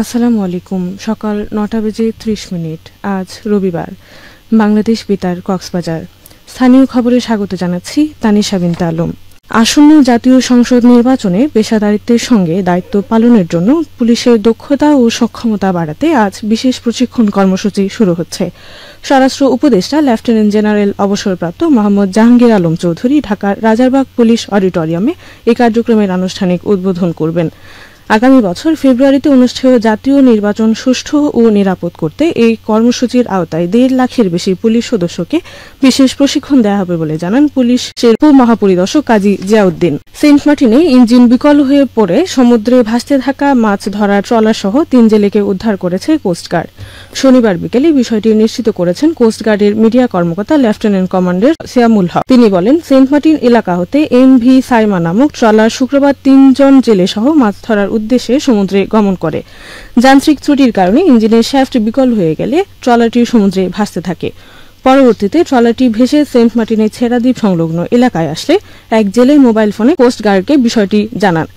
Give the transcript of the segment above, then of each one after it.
আসসালামু আলাইকুম। সকাল ৯টা বেজে ৩০ মিনিট। আজ রবিবার। বাংলাদেশ বেতার কক্সবাজার। স্থানীয় খবরে স্বাগত জানাচ্ছি তানিশা বিনতে আলম। আসন্ন জাতীয় সংসদ নির্বাচনে পেশাদারিত্বের সঙ্গে দায়িত্ব পালনের জন্য পুলিশের দক্ষতা ও সক্ষমতা বাড়াতে আজ বিশেষ প্রশিক্ষণ কর্মসূচি শুরু হচ্ছে। স্বরাষ্ট্র উপদেষ্টা লেফটেন্যান্ট জেনারেল অবসরপ্রাপ্ত মোহাম্মদ জাহাঙ্গীর আলম চৌধুরী ঢাকার রাজারবাগ পুলিশ অডিটোরিয়ামে এই কার্যক্রমের আনুষ্ঠানিক উদ্বোধন করবেন। আগামী বছর ফেব্রুয়ারিতে অনুষ্ঠেয় জাতীয় নির্বাচন সুষ্ঠু ও নিরাপদ করতে এই কর্মসূচির আওতায় ১.৫ লাখের বেশি পুলিশ সদস্যকে বিশেষ প্রশিক্ষণ দেওয়া হবে বলে জানান পুলিশের উপমহাপরিদর্শক কাজী জিয়াউদ্দিন। সেন্ট মার্টিনে ইঞ্জিন বিকল হয়ে পড়ে সমুদ্রে ভাসতে থাকা মাছ ধরার ট্রলারসহ ৩ জেলেকে উদ্ধার করেছে কোস্টগার্ড। শনিবার বিকেলে বিষয়টি নিশ্চিত করেছেন কোস্টগার্ডের মিডিয়া কর্মকর্তা লেফটেন্যান্ট কমান্ডার সিয়ামুল হক। তিনি বলেন, সেন্ট মার্টিন এলাকা হতে MV সাইমা নামক ট্রলার শুক্রবার ৩ জন জেলেসহ মাছ ধরার উদ্দেশ্যে সমুদ্রে গমন করে। যান্ত্রিক ত্রুটির কারণে ইঞ্জিনের শ্যাফট বিকল হয়ে গেলে ট্রলারটি সমুদ্রে ভাসতে থাকে। পরবর্তীতে ট্রলারটি ভেসে সেন্ট মার্টিনের ছেড়াদ্বীপ সংলগ্ন এলাকায় আসলে এক জেলে মোবাইল ফোনে কোস্টগার্ডকে বিষয়টি জানান।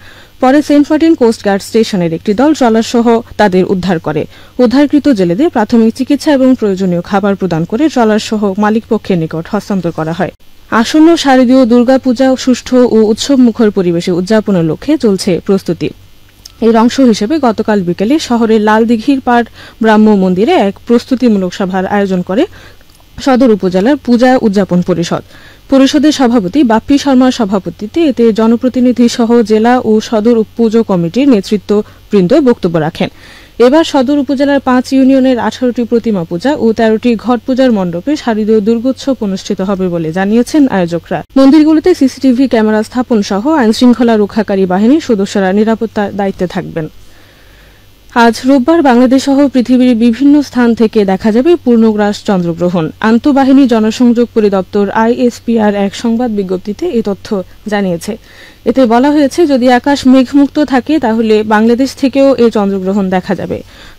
পরে সেন্ট মার্টিন কোস্টগার্ড স্টেশনের একটি দল ট্রলার সহ তাদের উদ্ধার করে। উদ্ধারকৃত জেলেদের প্রাথমিক চিকিৎসা এবং প্রয়োজনীয় খাবার প্রদান করে ট্রলার সহ মালিকপক্ষের নিকট হস্তান্তর করা হয়। আসন্ন শারদীয় দুর্গাপূজা সুষ্ঠু ও উৎসবমুখর পরিবেশে উদযাপনের লক্ষ্যে চলছে প্রস্তুতি। এর অংশ হিসেবে গতকাল বিকেলে শহরের লালদিঘির পাড় ব্রাহ্ম মন্দিরে এক প্রস্তুতিমূলক সভার আয়োজন করে সদর উপজেলার পূজা উদযাপন পরিষদের সভাপতি বাপ্পি শর্মার সভাপতিত্বে এতে জনপ্রতিনিধি সহ জেলা ও সদর পুজো কমিটির নেতৃত্ববৃন্দ বক্তব্য রাখেন। এবার সদর উপজেলার ৫ ইউনিয়নের ১৮টি প্রতিমা পূজা ও ১৩টি ঘট পূজার মণ্ডপে শারদীয় দুর্গোৎসব অনুষ্ঠিত হবে বলে জানিয়েছেন আয়োজকরা। মন্দিরগুলোতে সিসিটিভি ক্যামেরা স্থাপন সহ আইনশৃঙ্খলা রক্ষাকারী বাহিনীর সদস্যরা নিরাপত্তার দায়িত্বে থাকবেন। আজ রোববার বাংলাদেশ সহ পৃথিবীর বিভিন্ন স্থান থেকে দেখা যাবে পূর্ণগ্রাস চন্দ্রগ্রহণ। আন্তঃবাহিনী জনসংযোগ পরিদপ্তর ISPR এক সংবাদ বিজ্ঞপ্তিতে এই তথ্য জানিয়েছে। এতে বলা হয়েছে, যদি আকাশ মেঘমুক্ত থাকে তাহলে বাংলাদেশ থেকেও এই চন্দ্রগ্রহণ দেখা যাবে।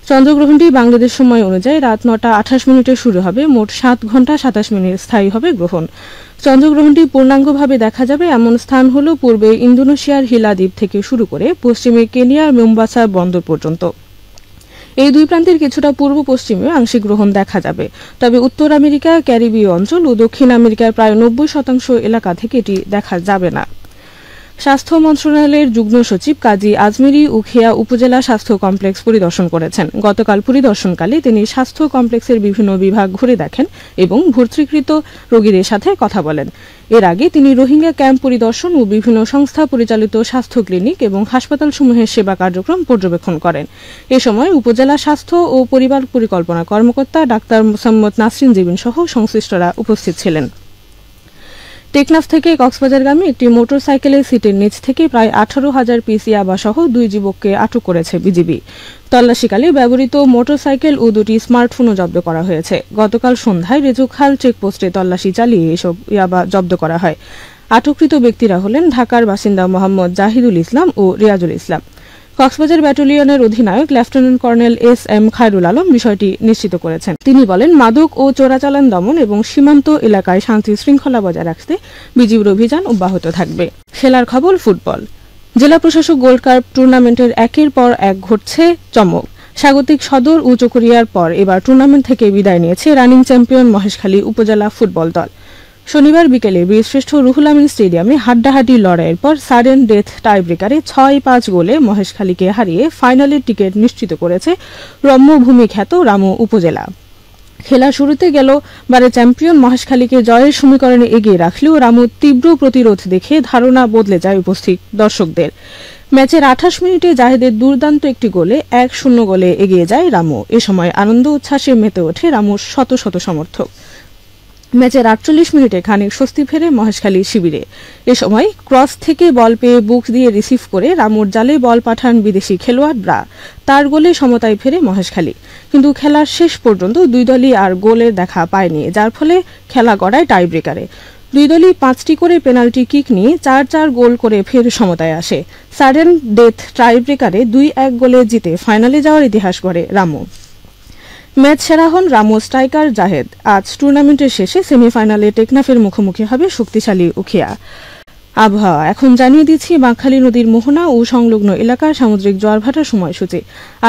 চন্দ্রগ্রহণটি বাংলাদেশ সময় অনুযায়ী রাত ৯টা ২৮ মিনিটে শুরু হবে। মোট ৭ ঘণ্টা ২৭ মিনিট স্থায়ী হবে গ্রহণ। চন্দ্রগ্রহণটি পূর্ণাঙ্গভাবে দেখা যাবে এমন স্থান হল পূর্বে ইন্দোনেশিয়ার হিলা দ্বীপ থেকে শুরু করে পশ্চিমে কেনিয়ার মোম্বাসা বন্দর পর্যন্ত। এই দুই প্রান্তের কিছুটা পূর্ব পশ্চিমে আংশিক গ্রহণ দেখা যাবে। তবে উত্তর আমেরিকা, ক্যারিবীয় অঞ্চল ও দক্ষিণ আমেরিকার প্রায় ৯০% এলাকা থেকে এটি দেখা যাবে না। স্বাস্থ্য মন্ত্রণালয়ের যুগ্ম সচিব কাজী আজমেরী উখিয়া উপজেলা স্বাস্থ্য কমপ্লেক্স পরিদর্শন করেছেন। গতকাল পরিদর্শনকালে তিনি স্বাস্থ্য কমপ্লেক্সের বিভিন্ন বিভাগ ঘুরে দেখেন এবং ভর্তিকৃত রোগীদের সাথে কথা বলেন। এর আগে তিনি রোহিঙ্গা ক্যাম্প পরিদর্শন ও বিভিন্ন সংস্থা পরিচালিত স্বাস্থ্য ক্লিনিক এবং হাসপাতালসমূহের সেবা কার্যক্রম পর্যবেক্ষণ করেন। এ সময় উপজেলা স্বাস্থ্য ও পরিবার পরিকল্পনা কর্মকর্তা ডাক্তার মোসাম্মদ নাসরিন জিবিন সহ সংশ্লিষ্টরা উপস্থিত ছিলেন। টেকনাফ থেকে কক্সবাজারগামী একটি মোটরসাইকেলের সিটের নিচ থেকে প্রায় ১৮,০০০ পিস ইয়াবা সহ ২ যুবককে আটক করেছে বিজিবি। তল্লাশিকালে ব্যবহৃত মোটরসাইকেল ও ২টি স্মার্টফোনও জব্দ করা হয়েছে। গতকাল সন্ধ্যায় রেজুখাল চেকপোস্টে তল্লাশি চালিয়ে এসব ইয়াবা জব্দ করা হয়। আটককৃত ব্যক্তিরা হলেন ঢাকার বাসিন্দা মোহাম্মদ জাহিদুল ইসলাম ও রিয়াজুল ইসলাম। কক্সবাজার ব্যাটালিয়নের অধিনায়ক lieutenant colonel SM Khairul Alam বিষয়টি নিশ্চিত করেছেন। তিনি বলেন, মাদক ও চোরাচালান দমন এবং সীমান্ত এলাকায় শান্তি শৃঙ্খলা বজায় রাখতে বিজিবির অভিযান অব্যাহত থাকবে। খেলার খবর ফুটবল। জেলা প্রশাসক গোল্ড কাপ টুর্নামেন্টের একের পর এক ঘটছে চমক। স্বাগতিক সদর ও চকরিয়ার পর এবার টুর্নামেন্ট থেকে বিদায় নিয়েছে রানিং চ্যাম্পিয়ন মহেশখালী উপজেলা ফুটবল দল। শনিবার বিকেলে বীরশ্রেষ্ঠ রুহুল আমিন স্টেডিয়ামে হাড্ডাহাড্ডি লড়াইয়ের পর সাডেন ডেথ টাইব্রেকারে ৬-৫ গোলে মহেশখালীকে হারিয়ে ফাইনালের টিকিট নিশ্চিত করেছে রম্যভূমি খ্যাত রামু উপজেলা। খেলার শুরুতে গেলবারে চ্যাম্পিয়ন মহেশখালীকে জয়ের সমীকরণে এগিয়ে রাখলেও রামুর তীব্র প্রতিরোধ দেখে ধারণা বদলে যায় উপস্থিত দর্শকদের। ম্যাচের ২৮ মিনিটে জাহেদের দুর্দান্ত একটি গোলে ১-০ গোলে এগিয়ে যায় রামু। এ সময় আনন্দ উচ্ছ্বাসে মেতে ওঠে রামুর শত শত সমর্থক। ম্যাচের ৪৮ মিনিটে খানিক স্বস্তি ফেরে মহেশখালী শিবিরে। এ সময় ক্রস থেকে বল পেয়ে বুক দিয়ে রিসিভ করে রামুর জালে বল পাঠান বিদেশি খেলোয়াড় ব্রা। তার গোলে সমতায় ফেরে মহেশখালী। কিন্তু খেলার শেষ পর্যন্ত দুই দলই আর গোলের দেখা পায়নি, যার ফলে খেলা গড়ায় টাইব্রেকারে। দুই দলই ৫টি করে পেনাল্টি কিক নিয়ে ৪-৪ গোল করে ফের সমতায় আসে। সাডেন ডেথ টাইব্রেকারে ২-১ গোলে জিতে ফাইনালে যাওয়ার ইতিহাস গড়ে রামু। ম্যাচ সেরা হন রামু স্ট্রাইকার জাহেদ। আজ টুর্নামেন্টের শেষে সেমিফাইনালে টেকনাফের মুখোমুখি হবে শক্তিশালী উখিয়া। আবহাওয়া এখন জানিয়ে দিচ্ছি বাঁকখালী নদীর মোহনা ও সংলগ্ন এলাকার সামুদ্রিক জোয়ার ভাটার সময়সূচি।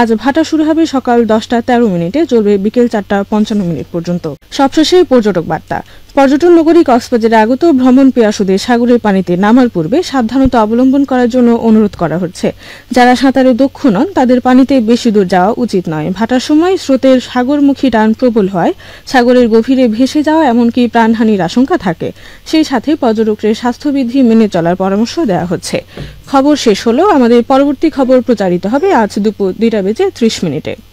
আজ ভাটা শুরু হবে সকাল 10:13 চলবে বিকেল 4:55 পর্যন্ত। সবশেষে পর্যটক বার্তা। পর্যটন নগরী কক্সবাজারে আগত ভ্রমণ পিয়াসুদের সাগরের পানিতে নামার পূর্বে সাবধানতা অবলম্বন করার জন্য অনুরোধ করা হচ্ছে। যারা সাঁতারে দক্ষ নন তাদের পানিতে বেশি দূর যাওয়া উচিত নয়। ভাটার সময় স্রোতের সাগরমুখী টান প্রবল হয়, সাগরের গভীরে ভেসে যাওয়া এমনকি প্রাণহানির আশঙ্কা থাকে। সেই সাথে পর্যটকদের স্বাস্থ্যবিধি মেনে চলার পরামর্শ দেওয়া হচ্ছে। খবর শেষ হলো। আমাদের পরবর্তী খবর প্রচারিত হবে আজ দুপুর 2:30।